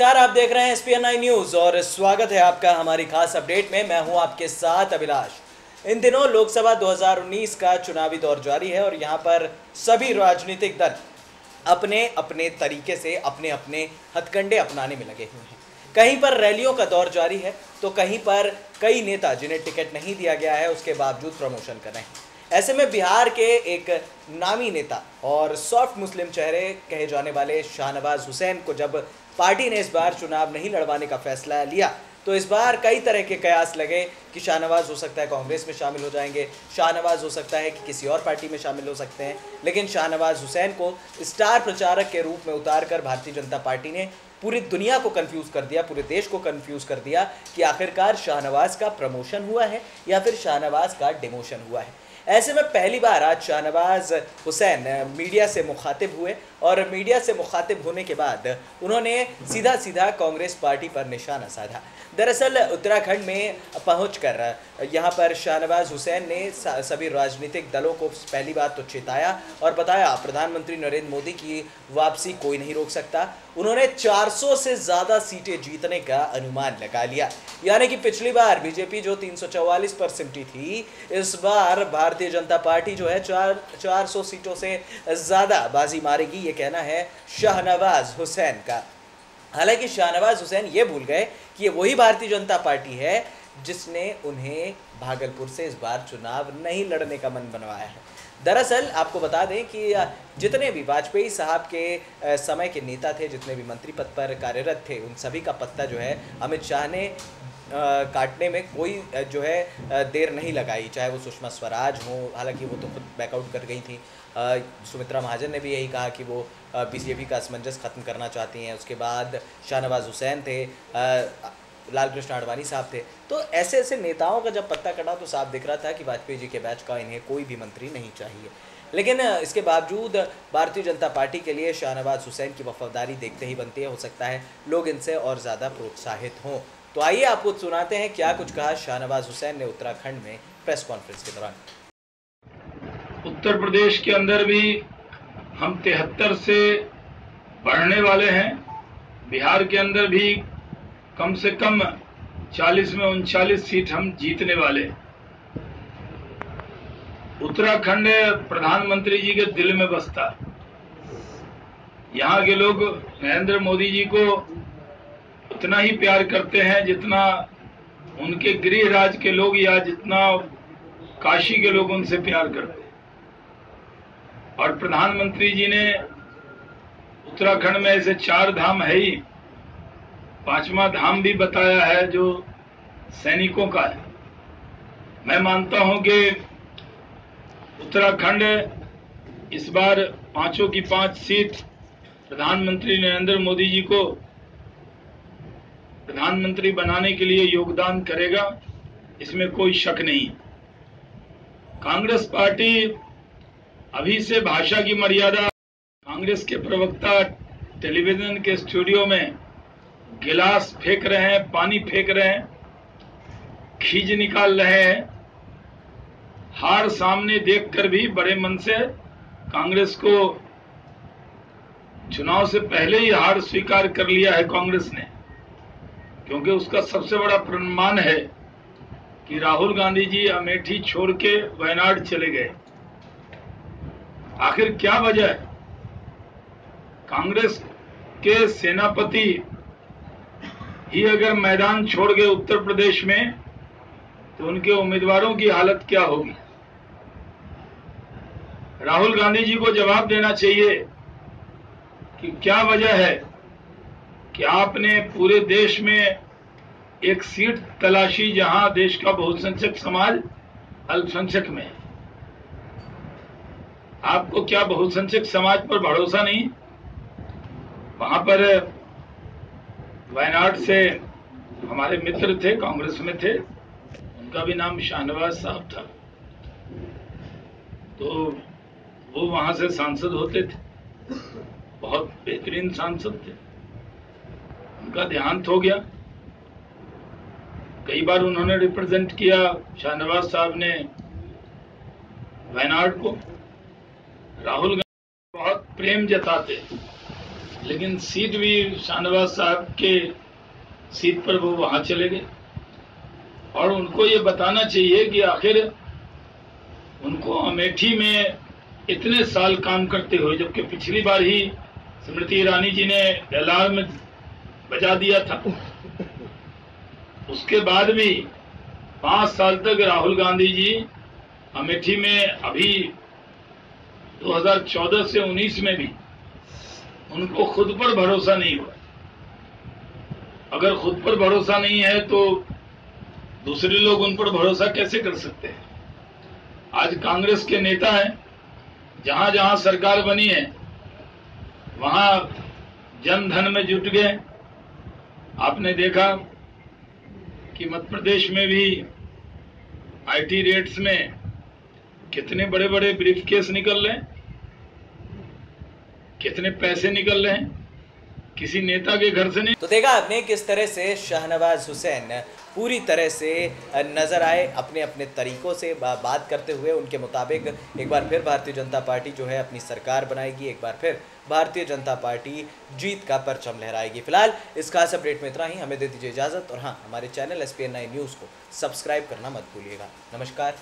नमस्कार, आप देख रहे हैं SPN9 न्यूज और स्वागत है आपका हमारी खास अपडेट में। मैं हूं आपके साथ अभिलाष। इन दिनों लोकसभा 2019 का चुनावी दौर जारी है और यहां पर सभी राजनीतिक दल अपने अपने तरीके से अपने अपने हथकंडे अपनाने में लगे हुए हैं। कहीं पर रैलियों का दौर जारी है तो कहीं पर कई नेता जिन्हें टिकट नहीं दिया गया है उसके बावजूद प्रमोशन कर रहे हैं। ऐसे में बिहार के एक नामी नेता और सॉफ्ट मुस्लिम चेहरे कहे जाने वाले शाहनवाज हुसैन को जब पार्टी ने इस बार चुनाव नहीं लड़वाने का फैसला लिया तो इस बार कई तरह के कयास लगे कि शाहनवाज हो सकता है कांग्रेस में शामिल हो जाएंगे, शाहनवाज हो सकता है कि किसी और पार्टी में शामिल हो सकते हैं। लेकिन शाहनवाज हुसैन को स्टार प्रचारक के रूप में उतारकर भारतीय जनता पार्टी ने पूरी दुनिया को कंफ्यूज कर दिया, पूरे देश को कंफ्यूज कर दिया कि आखिरकार शाहनवाज का प्रमोशन हुआ है या फिर शाहनवाज का डिमोशन हुआ है। ऐसे में पहली बार आज शाहनवाज हुसैन मीडिया से मुखातिब हुए और मीडिया से मुखातिब होने के बाद उन्होंने सीधा सीधा कांग्रेस पार्टी पर निशाना साधा। दरअसल उत्तराखंड में पहुंचकर यहां पर शाहनवाज हुसैन ने सभी राजनीतिक दलों को पहली बात तो चेताया और बताया प्रधानमंत्री नरेंद्र मोदी की वापसी कोई नहीं रोक सकता। उन्होंने 400 से ज़्यादा सीटें जीतने का अनुमान लगा लिया, यानी कि पिछली बार बीजेपी जो 344 पर सिमटी थी, इस बार भारतीय जनता पार्टी जो है 400 सीटों से ज़्यादा बाजी मारेगी, ये कहना है शाहनवाज हुसैन का। हालांकि शाहनवाज हुसैन ये भूल गए कि ये वही भारतीय जनता पार्टी है जिसने उन्हें भागलपुर से इस बार चुनाव नहीं लड़ने का मन बनवाया है। दरअसल आपको बता दें कि जितने भी वाजपेयी साहब के समय के नेता थे, जितने भी मंत्री पद पर कार्यरत थे, उन सभी का पत्ता जो है अमित शाह ने काटने में कोई जो है देर नहीं लगाई, चाहे वो सुषमा स्वराज हो, हालांकि वो तो खुद बैकआउट कर गई थी। सुमित्रा महाजन ने भी यही कहा कि वो बीजेपी का असमंजस खत्म करना चाहती हैं। उसके बाद शाहनवाज हुसैन थे, लाल कृष्ण आडवाणी साहब थे। तो ऐसे ऐसे नेताओं का जब पत्ता कटा तो साफ दिख रहा था कि वाजपेयी जी के बैच का इन्हें कोई भी मंत्री नहीं चाहिए। लेकिन इसके बावजूद भारतीय जनता पार्टी के लिए शाहनवाज हुसैन की वफादारी देखते ही बनती है। हो सकता है लोग इनसे और ज़्यादा प्रोत्साहित हों। तो आइए आपको सुनाते हैं क्या कुछ कहा शाहनवाज हुसैन ने उत्तराखंड में प्रेस कॉन्फ्रेंस के दौरान। उत्तर प्रदेश के अंदर भी हम 73 से बढ़ने वाले हैं। बिहार के अंदर भी कम से कम 40 में 39 सीट हम जीतने वाले। उत्तराखंड प्रधानमंत्री जी के दिल में बसता। यहाँ के लोग नरेंद्र मोदी जी को उतना ही प्यार करते हैं जितना उनके गृह राज्य के लोग या जितना काशी के लोग उनसे प्यार करते हैं। और प्रधानमंत्री जी ने उत्तराखंड में ऐसे 4 धाम है ही, 5वां धाम भी बताया है जो सैनिकों का है। मैं मानता हूं कि उत्तराखंड इस बार 5 की 5 सीट प्रधानमंत्री नरेंद्र मोदी जी को प्रधानमंत्री बनाने के लिए योगदान करेगा, इसमें कोई शक नहीं। कांग्रेस पार्टी अभी से भाषा की मर्यादा, कांग्रेस के प्रवक्ता टेलीविजन के स्टूडियो में गिलास फेंक रहे हैं, पानी फेंक रहे हैं, खींच निकाल रहे हैं। हार सामने देखकर भी बड़े मन से कांग्रेस को चुनाव से पहले ही हार स्वीकार कर लिया है कांग्रेस ने, क्योंकि उसका सबसे बड़ा प्रमाण है कि राहुल गांधी जी अमेठी छोड़ के वायनाड चले गए। आखिर क्या वजह है? कांग्रेस के सेनापति ही अगर मैदान छोड़ गए उत्तर प्रदेश में तो उनके उम्मीदवारों की हालत क्या होगी? राहुल गांधी जी को जवाब देना चाहिए कि क्या वजह है कि आपने पूरे देश में एक सीट तलाशी जहां देश का बहुसंख्यक समाज अल्पसंख्यक में है। आपको क्या बहुसंख्यक समाज पर भरोसा नहीं? वहां पर वायनाड से हमारे मित्र थे, कांग्रेस में थे, उनका भी नाम शाहनवाज साहब था, तो वो वहां से सांसद होते थे, बहुत बेहतरीन सांसद थे। उनका देहांत हो गया। कई बार उन्होंने रिप्रेजेंट किया शाहनवाज साहब ने वायनाड को। राहुल गांधी बहुत प्रेम जताते, लेकिन सीट भी शाहनवाज साहब के सीट पर वो वहां चले गए और उनको ये बताना चाहिए कि आखिर उनको अमेठी में इतने साल काम करते हुए, जबकि पिछली बार ही स्मृति ईरानी जी ने अलार्म बजा दिया था, उसके बाद भी 5 साल तक राहुल गांधी जी अमेठी में, अभी 2014 से 19 में भी उनको खुद पर भरोसा नहीं हुआ। अगर खुद पर भरोसा नहीं है तो दूसरे लोग उन पर भरोसा कैसे कर सकते हैं? आज कांग्रेस के नेता हैं, जहां जहां सरकार बनी है वहां जन धन में जुट गए। आपने देखा कि मध्य प्रदेश में भी आईटी रेट्स में कितने बड़े बड़े ब्रीफकेस निकल रहे हैं, कितने पैसे निकल रहे हैं, किसी नेता के घर से नहीं। तो देखा आपने किस तरह से शाहनवाज हुसैन पूरी तरह से नजर आए अपने अपने तरीकों से बात करते हुए। उनके मुताबिक एक बार फिर भारतीय जनता पार्टी जो है अपनी सरकार बनाएगी, एक बार फिर भारतीय जनता पार्टी जीत का परचम लहराएगी। फिलहाल इस खास अपडेट में इतना ही, हमें दे दीजिए इजाजत और हाँ, हमारे चैनल SPN9 न्यूज़ को सब्सक्राइब करना मत भूलिएगा। नमस्कार।